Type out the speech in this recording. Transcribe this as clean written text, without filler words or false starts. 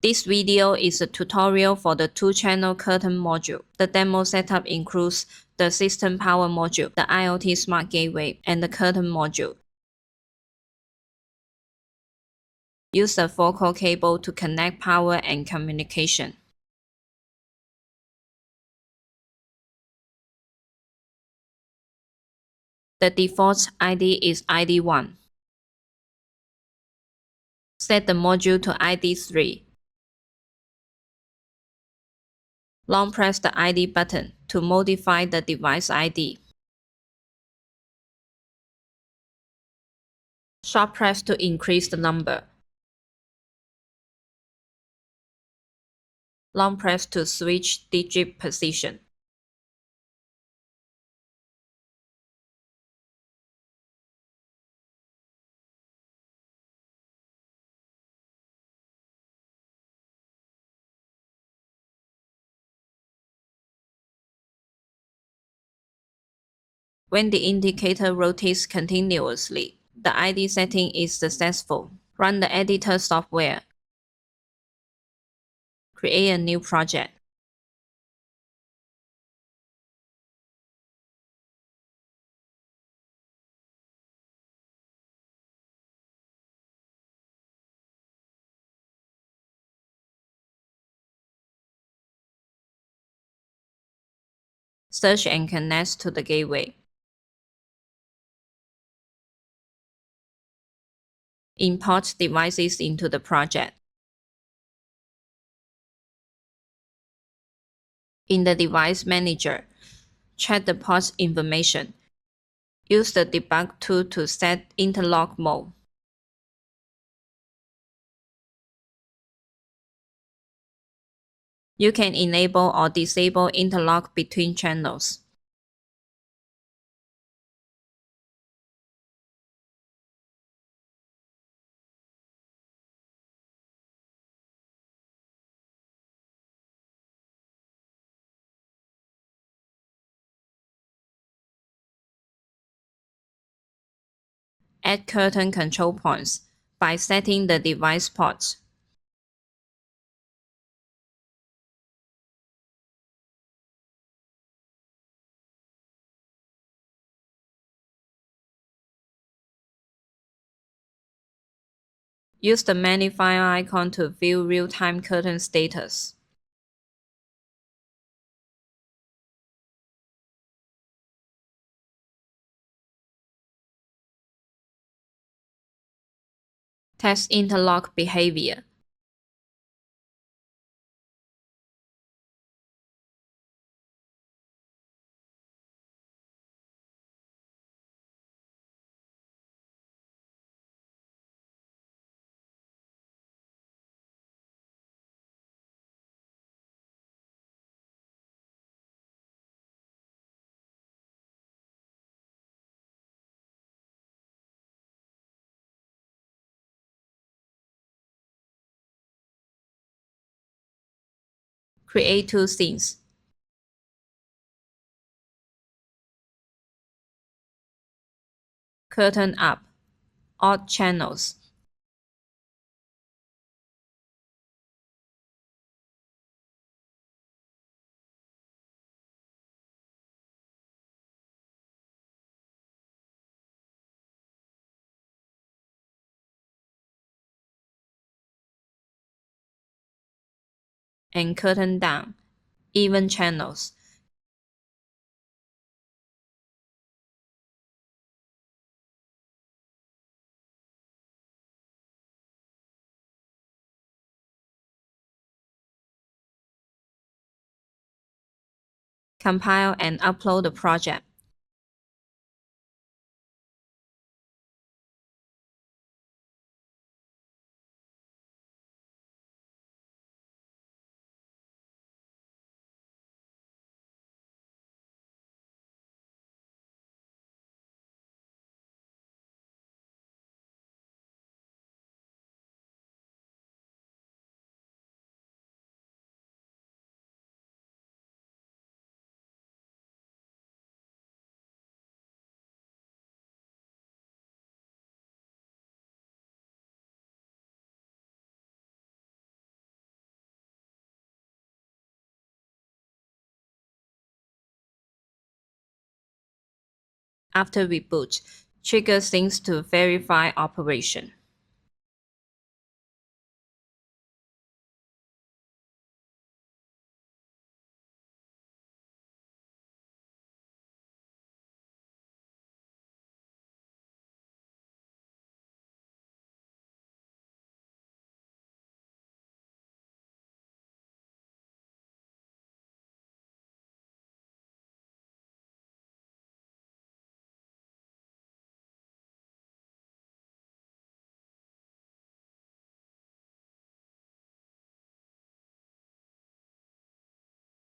This video is a tutorial for the two-channel curtain module. The demo setup includes the system power module, the IoT smart gateway, and the curtain module. Use the 4-core cable to connect power and communication. The default ID is ID1. Set the module to ID3. Long press the ID button to modify the device ID. Short press to increase the number. Long press to switch digit position. When the indicator rotates continuously, the ID setting is successful. Run the editor software. Create a new project. Search and connect to the gateway. Import devices into the project. In the Device Manager, check the port information. Use the debug tool to set interlock mode. You can enable or disable interlock between channels. Add curtain control points by setting the device port. Use the magnifier icon to view real-time curtain status. Test interlock behavior. Create two scenes. Curtain up. Odd channels. And curtain down. Even channels. Compile and upload the project. after reboot, triggers things to verify operation.